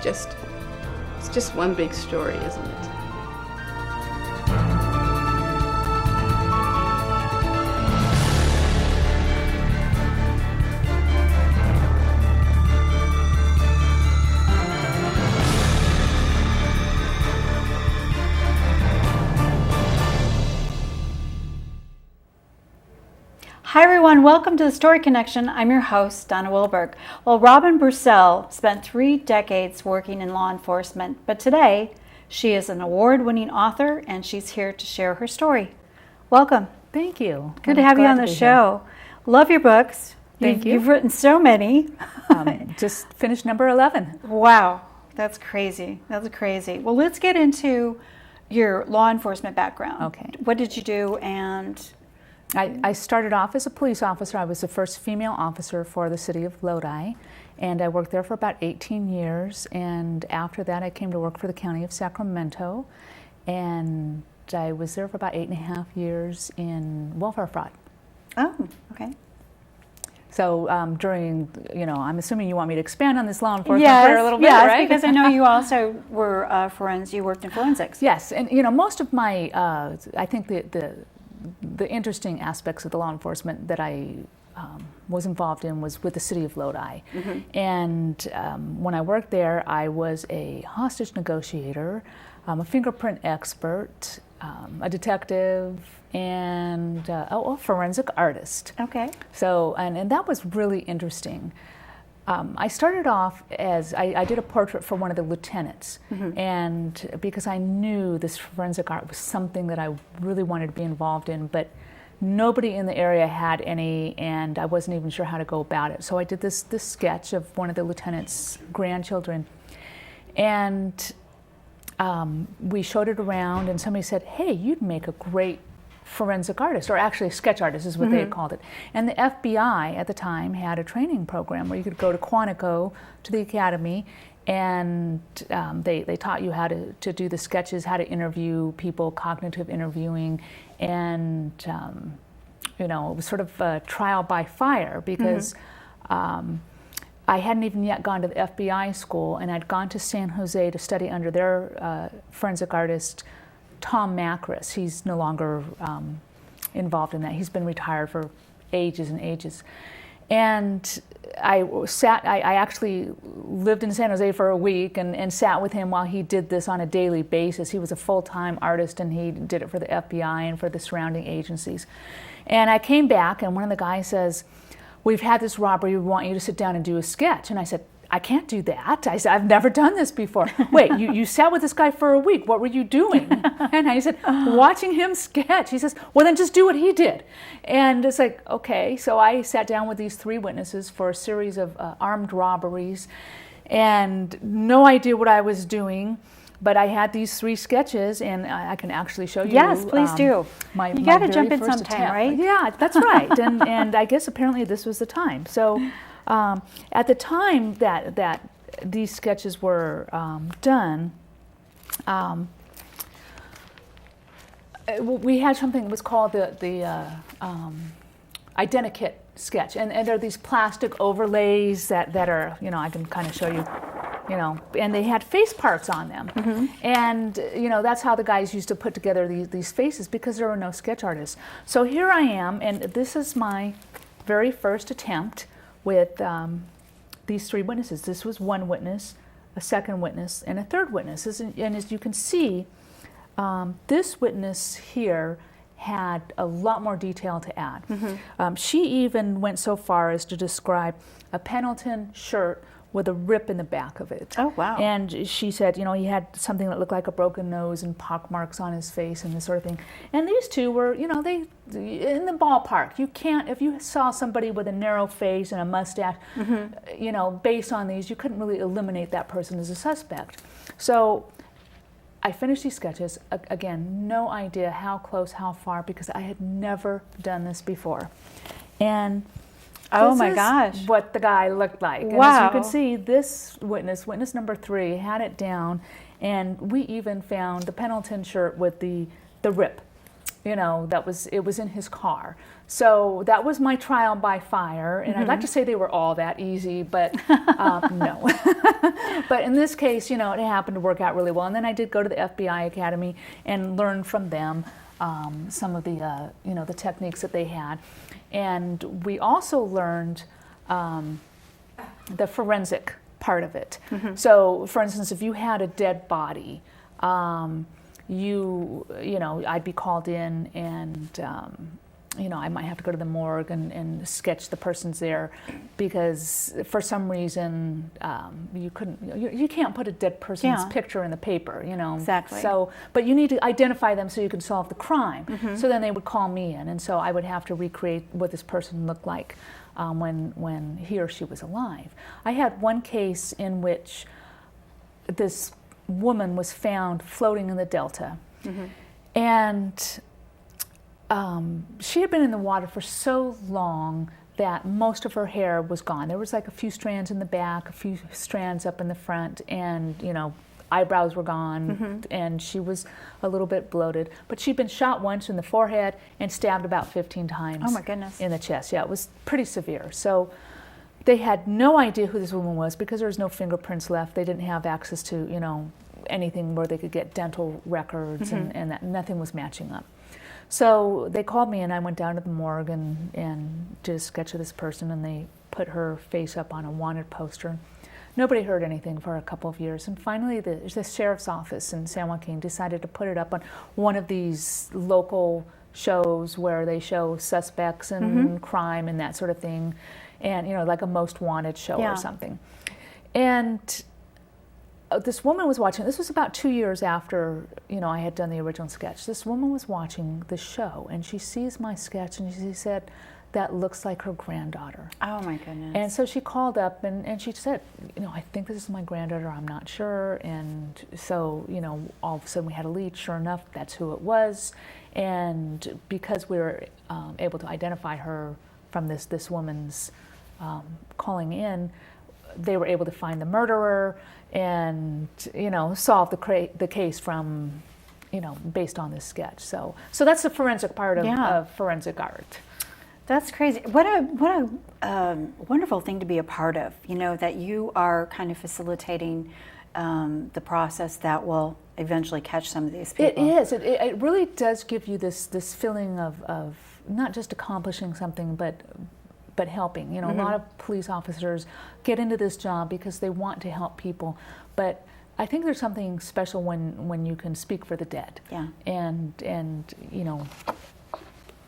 just one big story, isn't it? Hi everyone, welcome to the Story Connection. I'm your host, Donna Wilberg. Well, Robin Burcell spent 3 decades working in law enforcement, but today she is an award-winning author and she's here to share her story. Welcome. Thank you. Good to have you on the show. Love your books. Thank you. You've written so many. Just finished number 11. Wow, that's crazy. That's crazy. Well, let's get into your law enforcement background. Okay. What did you do? And I started off as a police officer. I was the first female officer for the city of Lodi, and I worked there for about 18 years. And after that, I came to work for the county of Sacramento, and I was there for about 8.5 years in welfare fraud. oh, okay. So during, I'm assuming you want me to expand on this law enforcement Yes, for a little bit, yes, right? because I know you also were you worked in forensics. Yes, and most of my, I think the interesting aspects of the law enforcement that I was involved in was with the city of Lodi. Mm-hmm. And when I worked there, I was a hostage negotiator, a fingerprint expert, a detective, and a forensic artist. Okay. So, and that was really interesting. I started off as, I did a portrait for one of the lieutenants, Mm-hmm. and because I knew this forensic art was something that I really wanted to be involved in, but nobody in the area had any, and I wasn't even sure how to go about it. So I did this sketch of one of the lieutenant's grandchildren, and we showed it around, and somebody said, "Hey, you'd make a great forensic artist," or actually a sketch artist is what they had called it. And the FBI at the time had a training program where you could go to Quantico, to the academy, and they taught you how to do the sketches, how to interview people, cognitive interviewing, and it was sort of a trial by fire because I hadn't even yet gone to the FBI school, and I'd gone to San Jose to study under their forensic artist, Tom Macris. He's no longer involved in that. He's been retired for ages and ages. And I actually lived in San Jose for a week and sat with him while he did this on a daily basis. He was a full-time artist, and he did it for the FBI and for the surrounding agencies. And I came back, and one of the guys says, "We've had this robbery, we want you to sit down and do a sketch." And I said, "I can't do that." I said, "I've never done this before." "Wait, you sat with this guy for a week. What were you doing?" And I said, "Watching him sketch." He says, "Well, then just do what he did." And it's like, okay. So I sat down with these 3 witnesses for a series of armed robberies, and no idea what I was doing. But I had these 3 sketches, and I can actually show you. Yes, please do. You got to jump in sometime, attempt. right? Yeah, that's right. And I guess apparently this was the time. So at the time that these sketches were done, we had something that was called the identikit sketch, and there are these plastic overlays that are, I can kind of show you, and they had face parts on them. Mm-hmm. And, that's how the guys used to put together these faces because there were no sketch artists. So here I am, and this is my very first attempt with these 3 witnesses. This was 1 witness, a 2nd witness, and a 3rd witness. And as you can see, this witness here had a lot more detail to add. Mm-hmm. She even went so far as to describe a Pendleton shirt with a rip in the back of it. Oh, wow. And she said, he had something that looked like a broken nose and pock marks on his face and this sort of thing. And these 2 were, they in the ballpark. You can't, if you saw somebody with a narrow face and a mustache, based on these, you couldn't really eliminate that person as a suspect. So I finished these sketches. Again, no idea how close, how far, because I had never done this before. And oh my gosh, what the guy looked like. And wow. as you can see, this witness number 3, had it down, and we even found the Pendleton shirt with the rip. You know, it was in his car. So that was my trial by fire. And I'd like to say they were all that easy, but no. But in this case, you know, it happened to work out really well. And then I did go to the FBI Academy and learn from them some of the, you know, the techniques that they had. And we also learned the forensic part of it. So, for instance, if you had a dead body, you know, I'd be called in and, you know, I might have to go to the morgue and sketch the person's there because for some reason you can't put a dead person's picture in the paper, you know. Exactly. So, but you need to identify them so you can solve the crime. So then they would call me in, and so I would have to recreate what this person looked like when he or she was alive. I had one case in which this woman was found floating in the Delta, and she had been in the water for so long that most of her hair was gone. There was like a few strands in the back, a few strands up in the front, and you know, eyebrows were gone, and she was a little bit bloated. But she'd been shot once in the forehead and stabbed about 15 times. Oh my goodness. In the chest. Yeah, it was pretty severe. So they had no idea who this woman was because there was no fingerprints left. They didn't have access to, you know, anything where they could get dental records, and that nothing was matching up. So they called me, and I went down to the morgue and did a sketch of this person, and they put her face up on a wanted poster. Nobody heard anything for a couple of years, and finally the sheriff's office in San Joaquin decided to put it up on one of these local shows where they show suspects and crime and that sort of thing, and you know, like a most wanted show or something. And this woman was watching. This was about 2 years after, you know, I had done the original sketch. This woman was watching the show, and she sees my sketch, and she said, "That looks like her granddaughter." Oh my goodness. And so she called up and she said, "You know, I think this is my granddaughter. I'm not sure." And so, you know, all of a sudden we had a lead. Sure enough, that's who it was. And because we were able to identify her from this woman's calling in, they were able to find the murderer and, you know, solve the case from, you know, based on this sketch. So that's the forensic part of forensic art. That's crazy. What a wonderful thing to be a part of, you know, that you are kind of facilitating the process that will eventually catch some of these people. It is. It really does give you this feeling of not just accomplishing something, but helping. You know, a lot of police officers get into this job because they want to help people, but I think there's something special when you can speak for the dead. Yeah. And you know,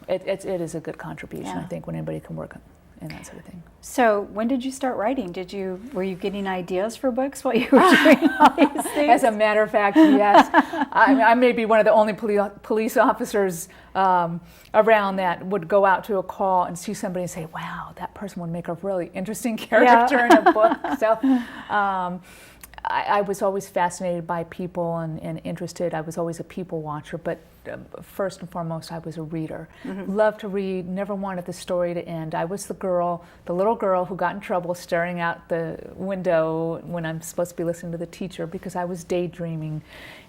it is a good contribution, I think, when anybody can work and that sort of thing. So when did you start writing? Were you getting ideas for books while you were doing all these things? As a matter of fact, yes. I may be one of the only police officers around that would go out to a call and see somebody and say, "Wow, that person would make a really interesting character in a book." So I was always fascinated by people and interested. I was always a people watcher, but first and foremost, I was a reader. Loved to read, never wanted the story to end. I was the little girl who got in trouble staring out the window when I'm supposed to be listening to the teacher because I was daydreaming.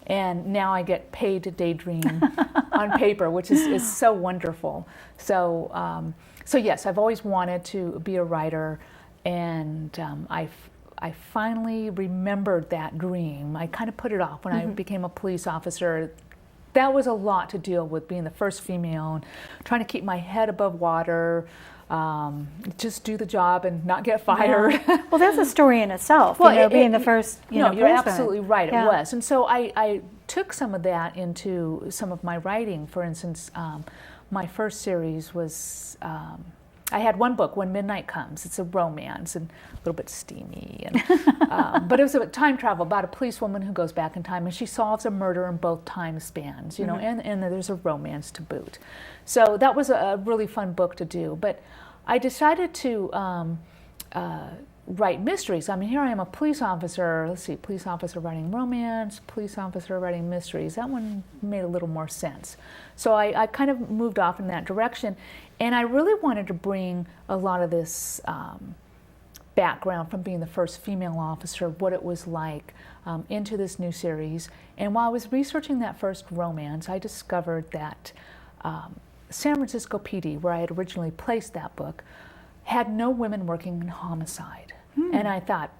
And now I get paid to daydream on paper, which is so wonderful. So yes, I've always wanted to be a writer, and I finally remembered that dream. I kind of put it off when I became a police officer. That was a lot to deal with, being the first female and trying to keep my head above water, just do the job and not get fired. Yeah. Well, that's a story in itself, you know, being the first, you know, you're policeman. absolutely right, it was. And so I took some of that into some of my writing. For instance, my first series was, I had one book, When Midnight Comes. It's a romance and a little bit steamy, and but it was about time travel, about a policewoman who goes back in time and she solves a murder in both time spans, you know, and there's a romance to boot. So that was a really fun book to do. But I decided to write mysteries. I mean, here I am, a police officer. Let's see, police officer writing romance, police officer writing mysteries. That one made a little more sense. So I kind of moved off in that direction. And I really wanted to bring a lot of this background from being the first female officer, what it was like, into this new series. And while I was researching that first romance, I discovered that San Francisco PD, where I had originally placed that book, had no women working in homicide. And I thought,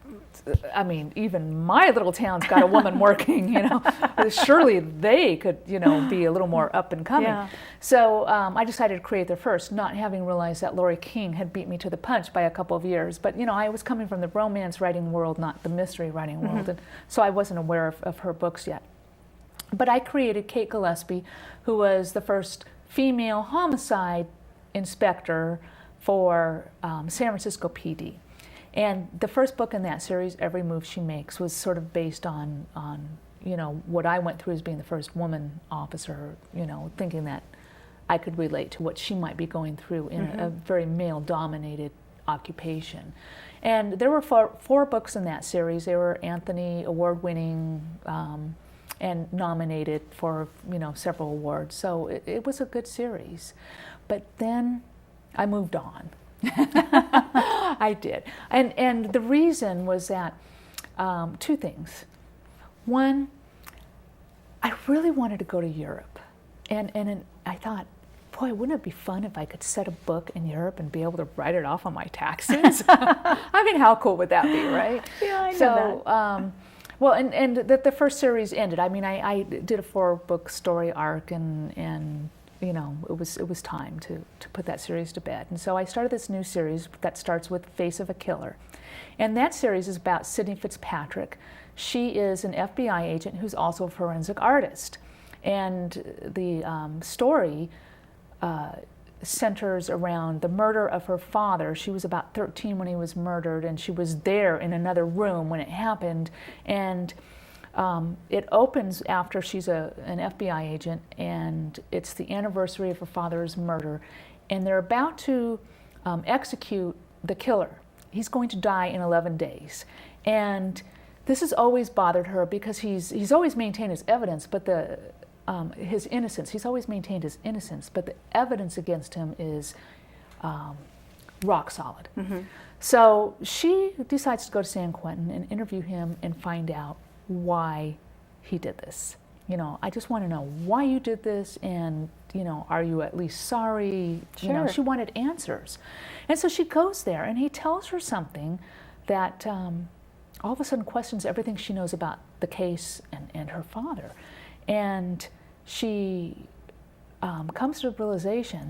I mean, even my little town's got a woman working, you know, surely they could, you know, be a little more up and coming. Yeah. So I decided to create there first, not having realized that Lori King had beat me to the punch by a couple of years. But, you know, I was coming from the romance writing world, not the mystery writing world. And so I wasn't aware of her books yet. But I created Kate Gillespie, who was the first female homicide inspector for San Francisco PD. And the first book in that series, Every Move She Makes, was sort of based on you know, what I went through as being the first woman officer, you know, thinking that I could relate to what she might be going through in a very male-dominated occupation. And there were four books in that series. They were Anthony Award-winning and nominated for, you know, several awards. So it was a good series. But then I moved on. I did. And the reason was that two things. One, I really wanted to go to Europe. And I thought, boy, wouldn't it be fun if I could set a book in Europe and be able to write it off on my taxes? I mean, how cool would that be, right? Yeah, I know that. Well, and the first series ended. I mean, I did a 4-book story arc, and you know, it was time to put that series to bed. And so I started this new series that starts with Face of a Killer. And that series is about Sydney Fitzpatrick. She is an FBI agent who's also a forensic artist. And the story centers around the murder of her father. She was about 13 when he was murdered, and she was there in another room when it happened. And it opens after she's an FBI agent, and it's the anniversary of her father's murder, and they're about to execute the killer. He's going to die in 11 days. And this has always bothered her because he's always maintained his evidence, but his innocence. He's always maintained his innocence, but the evidence against him is rock solid. So she decides to go to San Quentin and interview him and find out why he did this. You know, I just want to know why you did this, and, you know, are you at least sorry? Sure. You know, she wanted answers. And so she goes there, and he tells her something that all of a sudden questions everything she knows about the case and her father. And she comes to the realization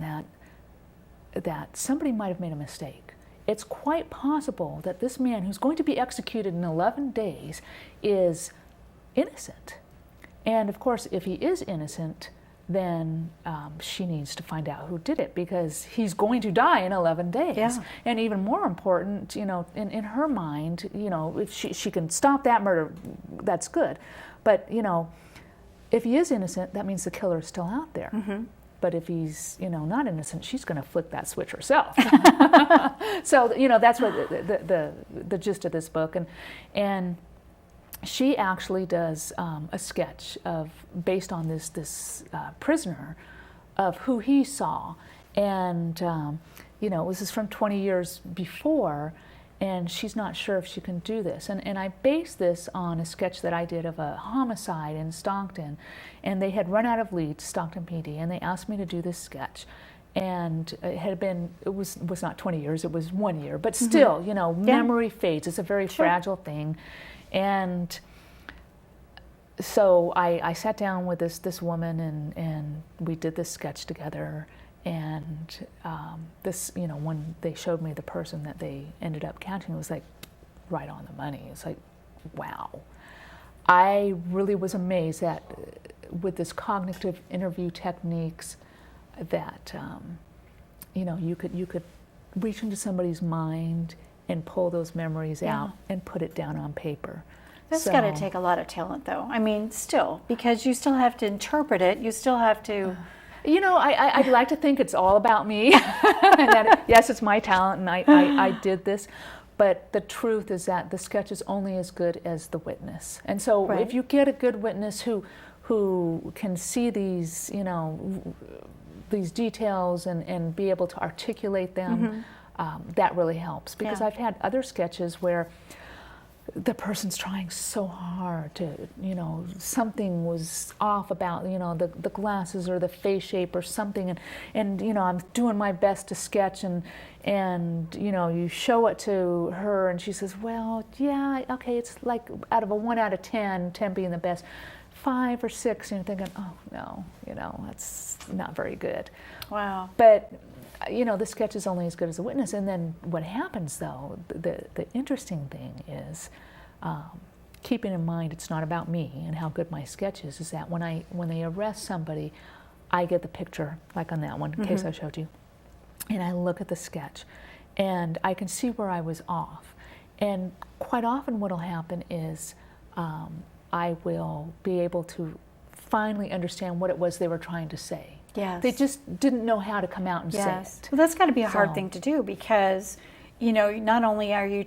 that somebody might have made a mistake. It's quite possible that this man who's going to be executed in 11 days is innocent. And of course, if he is innocent, then she needs to find out who did it, because he's going to die in 11 days. Yeah. And even more important, you know, in her mind, you know, if she can stop that murder, that's good. But, you know, if he is innocent, that means the killer is still out there. But if he's, you know, not innocent, she's going to flip that switch herself. So, you know, that's what the gist of this book. And she actually does a sketch based on this prisoner, of who he saw. And, you know, this is from 20 years before, and she's not sure if she can do this. And I based this on a sketch that I did of a homicide in Stockton, and they had run out of leads, Stockton PD, and they asked me to do this sketch. And it was not 20 years, it was 1 year, but still, you know, memory fades. It's a very fragile thing. And so I sat down with this woman, and we did this sketch together. And this, you know, when they showed me the person that they ended up catching, it was like right on the money. It's like, wow. I really was amazed that with this cognitive interview techniques that, you know, you could reach into somebody's mind and pull those memories out and put it down on paper. That's got to take a lot of talent, though. I mean, still, because you still have to interpret it. You still have to... You know, I'd like to think it's all about me. And that yes, it's my talent, and I did this. But the truth is that the sketch is only as good as the witness. And so if you get a good witness who can see these, you know, these details and be able to articulate them, that really helps. Because I've had other sketches where the person's trying so hard to, something was off about, the glasses or the face shape or something, and I'm doing my best to sketch, and you show it to her, and she says, well, yeah, okay, it's like out of a 1 out of 10, 10 being the best, 5 or 6, and you're thinking, oh no, that's not very good. Wow. But the sketch is only as good as a witness. And then what happens, though, the interesting thing is, keeping in mind it's not about me and how good my sketch is that when they arrest somebody, I get the picture, like on that one, in case I showed you, and I look at the sketch, and I can see where I was off. And quite often what will happen is I will be able to finally understand what it was they were trying to say. Yes. They just didn't know how to come out and say it. Well, that's got to be a hard thing to do, because not only are you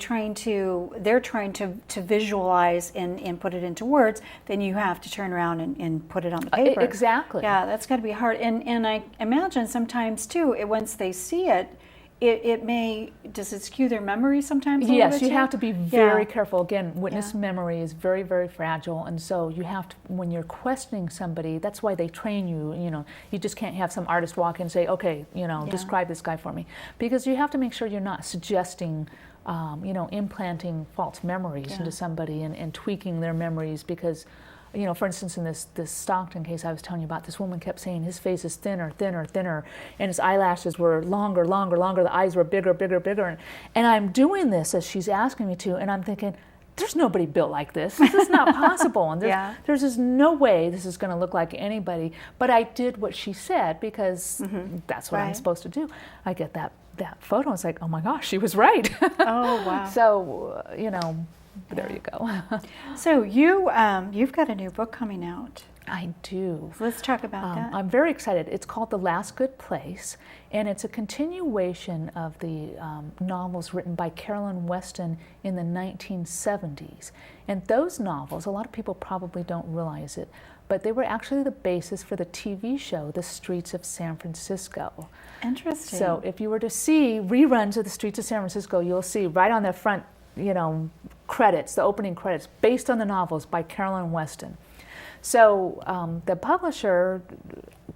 they're trying to visualize and put it into words, then you have to turn around and put it on the paper. Exactly. Yeah, that's got to be hard. And I imagine sometimes too, once they see it, does it skew their memory sometimes? Yes, you have to be very careful. Again, witness memory is very, very fragile, and so you have to, when you're questioning somebody, that's why they train you. You just can't have some artist walk in and say, okay, describe this guy for me, because you have to make sure you're not suggesting, implanting false memories into somebody and tweaking their memories, because for instance, in this Stockton case I was telling you about, this woman kept saying his face is thinner, thinner, thinner, and his eyelashes were longer, longer, longer, the eyes were bigger, bigger, bigger, and I'm doing this as she's asking me to, and I'm thinking, there's nobody built like this. This is not possible, and there's just no way this is going to look like anybody, but I did what she said, because that's what I'm supposed to do. I get that photo, and it's like, oh my gosh, she was right. Oh, wow. So, there you go. So you've got a new book coming out. I do. So let's talk about that. I'm very excited. It's called The Last Good Place, and it's a continuation of the novels written by Carolyn Weston in the 1970s. And those novels, a lot of people probably don't realize it, but they were actually the basis for the TV show, The Streets of San Francisco. Interesting. So if you were to see reruns of The Streets of San Francisco, you'll see right on the front, credits, the opening credits, based on the novels by Carolyn Weston. So the publisher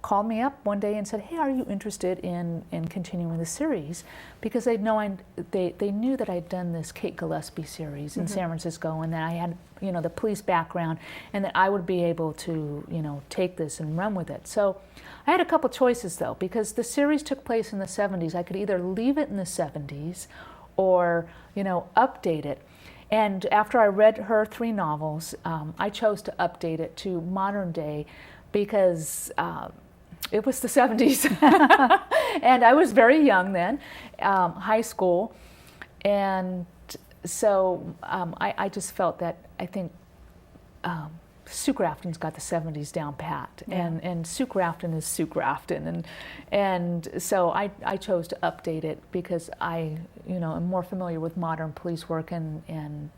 called me up one day and said, hey, are you interested in continuing the series? Because they knew that I'd done this Kate Gillespie series in San Francisco, and that I had, the police background, and that I would be able to, take this and run with it. So I had a couple choices, though, because the series took place in the 70s. I could either leave it in the 70s or, update it. And after I read her 3 novels, I chose to update it to modern day, because it was the 70s. And I was very young then, high school. And so I just felt that, I think Sue Grafton's got the 70s down pat, and Sue Grafton is Sue Grafton, and so I chose to update it because I am more familiar with modern police work, and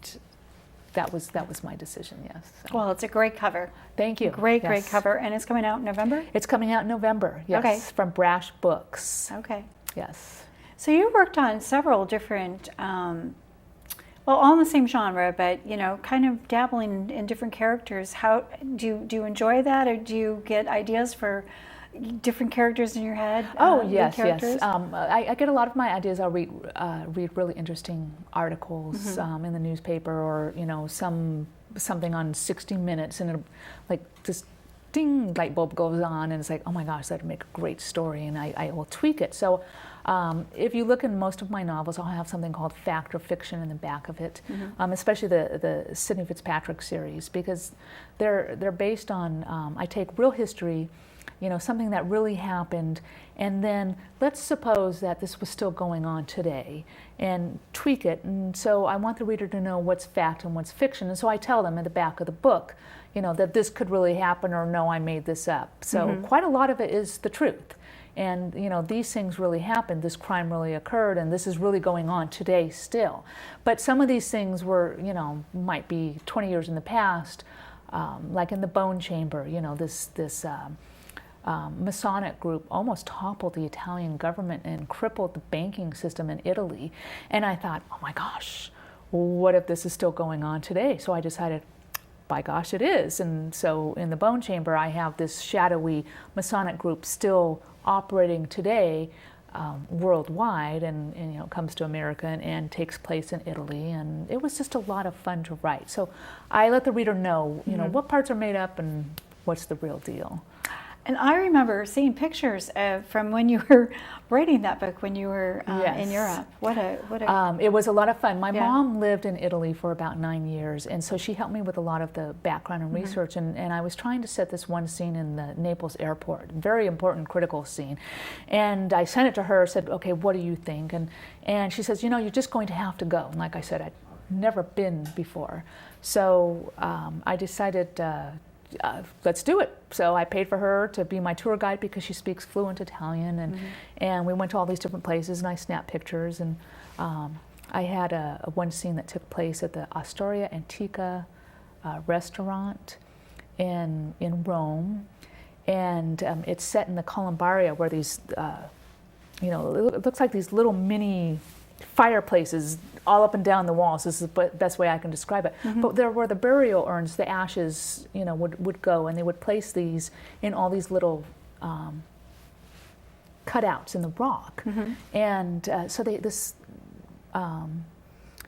that was my decision. Yes. So. Well, it's a great cover. Thank you. Great cover, and it's coming out in November. It's coming out in November. Yes. Okay. From Brash Books. Okay. Yes. So you worked on several different. All in the same genre, but kind of dabbling in different characters. How do you enjoy that, or do you get ideas for different characters in your head? Oh yes. I get a lot of my ideas. I'll read really interesting articles in the newspaper, or something on 60 Minutes, and like this ding light bulb goes on, and it's like, oh my gosh, that'd make a great story, and I will tweak it. So. If you look in most of my novels, I'll have something called fact or fiction in the back of it, especially the Sidney Fitzpatrick series, because they're based on, I take real history, something that really happened, and then let's suppose that this was still going on today, and tweak it. And so I want the reader to know what's fact and what's fiction, and so I tell them in the back of the book, that this could really happen, or no, I made this up. So quite a lot of it is the truth. And these things really happened, this crime really occurred, and this is really going on today still. But some of these things were, might be 20 years in the past, like in the Bone Chamber, this Masonic group almost toppled the Italian government and crippled the banking system in Italy. And I thought, oh my gosh, what if this is still going on today? So I decided, by gosh, it is. And so in the Bone Chamber, I have this shadowy Masonic group still operating today worldwide, and you know, comes to America and takes place in Italy. And it was just a lot of fun to write. So I let the reader know, you know, what parts are made up and what's the real deal. And I remember seeing pictures from when you were writing that book when you were in Europe. What a it was a lot of fun. My Yeah. mom lived in Italy for about 9 years, and so she helped me with a lot of the background and research. And I was trying to set this one scene in the Naples airport, very important, critical scene. And I sent it to her, said, okay, what do you think? And she says, you know, you're just going to have to go. And like I said, I'd never been before. So I decided, let's do it. So I paid for her to be my tour guide because she speaks fluent Italian, and we went to all these different places, and I snapped pictures. And I had a one scene that took place at the Osteria Antica restaurant in Rome, and it's set in the Columbaria, where these you know, it looks like these little mini fireplaces all up and down the walls. This is the best way I can describe it. But there were the burial urns, the ashes, you know, would go, and they would place these in all these little cutouts in the rock. And so this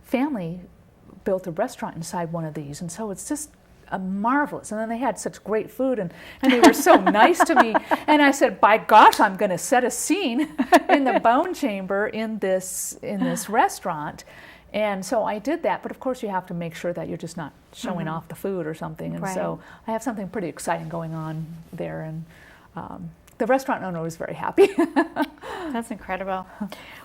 family built a restaurant inside one of these, and so it's just marvelous. And then they had such great food, and they were so nice to me. And I said, by gosh, I'm going to set a scene in the Bone Chamber in this restaurant. And so I did that, but of course you have to make sure that you're just not showing off the food or something. And so I have something pretty exciting going on there, and the restaurant owner was very happy. That's incredible.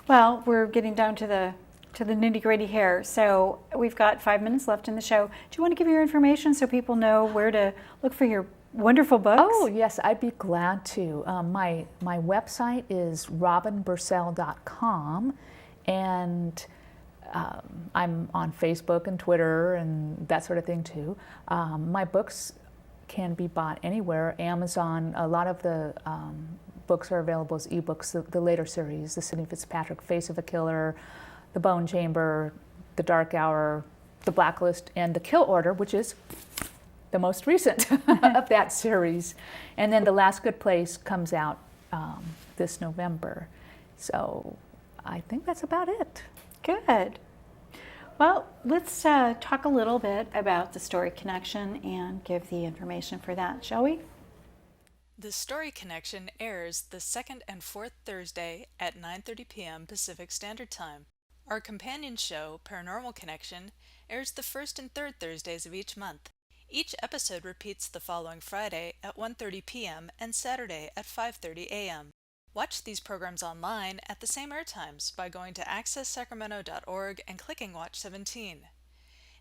Well, we're getting down to the nitty-gritty here. So we've got 5 minutes left in the show. Do you want to give your information so people know where to look for your wonderful books? Oh, yes, I'd be glad to. My website is robinburcell.com, and I'm on Facebook and Twitter and that sort of thing too. My books can be bought anywhere. Amazon, a lot of the books are available as ebooks, the later series, the Sidney Fitzpatrick, Face of a Killer, The Bone Chamber, The Dark Hour, The Blacklist, and The Kill Order, which is the most recent of that series. And then The Last Good Place comes out this November. So I think that's about it. Good. Well, let's talk a little bit about the Story Connection and give the information for that, shall we? The Story Connection airs the second and fourth Thursday at 9:30 p.m. Pacific Standard Time. Our companion show, Paranormal Connection, airs the first and third Thursdays of each month. Each episode repeats the following Friday at 1:30 p.m. and Saturday at 5:30 a.m. Watch these programs online at the same airtimes by going to accesssacramento.org and clicking Watch 17.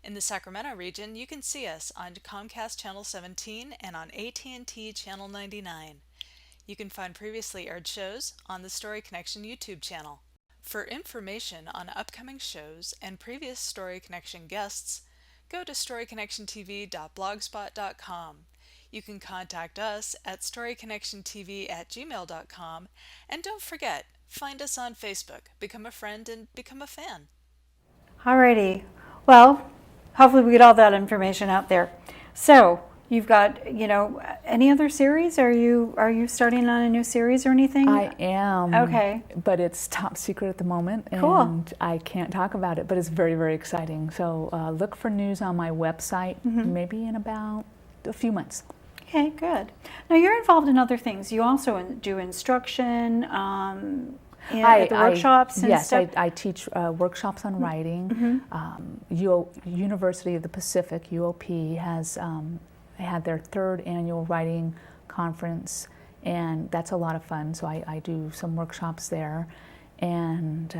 In the Sacramento region, you can see us on Comcast Channel 17 and on AT&T Channel 99. You can find previously aired shows on the Story Connection YouTube channel. For information on upcoming shows and previous Story Connection guests, go to storyconnectiontv.blogspot.com. You can contact us at storyconnectiontv@gmail.com, and don't forget, find us on Facebook, become a friend, and become a fan. Alrighty. Well, hopefully we get all that information out there. So you've got, any other series? Are you starting on a new series or anything? I am. Okay. But it's top secret at the moment, Cool. and I can't talk about it, but it's very, very exciting. So look for news on my website, maybe in about a few months. Okay, good. Now you're involved in other things. You also do instruction at the workshops and yes, stuff. I teach workshops on writing. University of the Pacific, UOP, has had their third annual writing conference, and that's a lot of fun. So I do some workshops there. And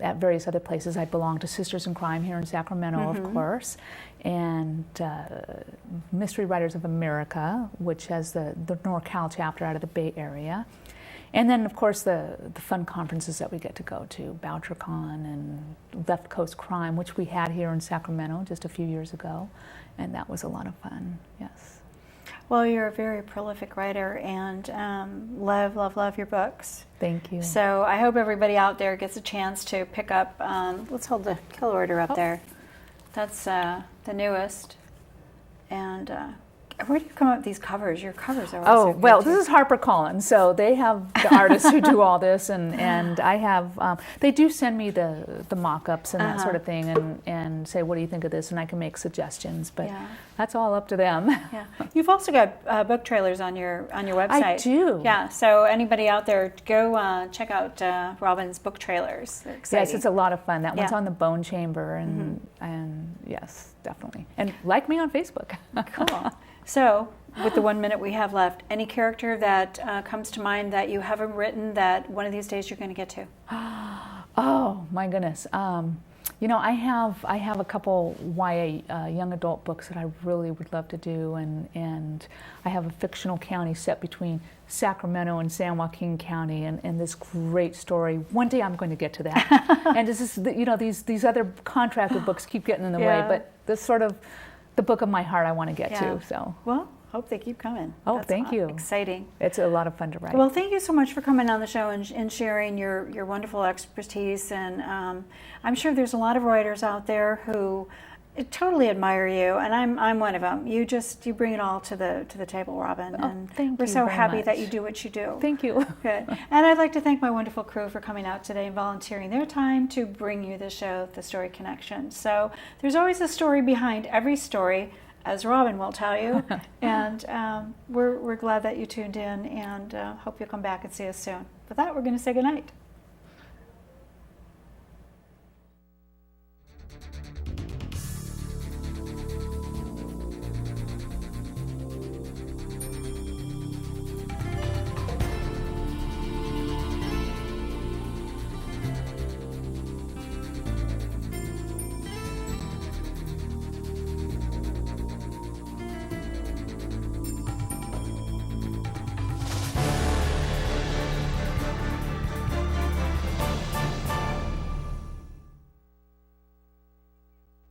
at various other places. I belong to Sisters in Crime here in Sacramento, of course, and Mystery Writers of America, which has the NorCal chapter out of the Bay Area. And then, of course, the fun conferences that we get to go to, BoucherCon and Left Coast Crime, which we had here in Sacramento just a few years ago, and that was a lot of fun, yes. Well, you're a very prolific writer and love your books. Thank you. So I hope everybody out there gets a chance to pick up, let's hold the Kill Order up there. That's the newest. And where do you come up with these covers? Your covers are also good, well, too. this is HarperCollins, so they have the artists who do all this, and I have, they do send me the mock-ups and that sort of thing, and say, what do you think of this, and I can make suggestions, but that's all up to them. Yeah, you've also got book trailers on your website. I do. Yeah, so anybody out there, go check out Robin's book trailers. They're exciting. Yes, it's a lot of fun. That one's Yeah. on the Bone Chamber, and yes, definitely. And like me on Facebook. Cool. So, with the 1 minute we have left, any character that comes to mind that you haven't written that one of these days you're going to get to? Oh my goodness. You know, I have a couple YA young adult books that I really would love to do, and I have a fictional county set between Sacramento and San Joaquin County, and this great story. One day I'm going to get to that. And this is, you know, these other contracted books keep getting in the way, but this sort of the book of my heart I want to get to. So. Well, hope they keep coming. Oh, That's thank you. Exciting. It's a lot of fun to write. Well, thank you so much for coming on the show and sharing your wonderful expertise. And I'm sure there's a lot of writers out there who totally admire you, and I'm one of them. You bring it all to the table, Robin. And thank we're you so very happy much. that you do what you do. Thank you. Good. And I'd like to thank my wonderful crew for coming out today and volunteering their time to bring you the show, The Story Connection. So there's always a story behind every story, as Robin will tell you. And we're glad that you tuned in, and hope you'll come back and see us soon. With that, we're going to say goodnight.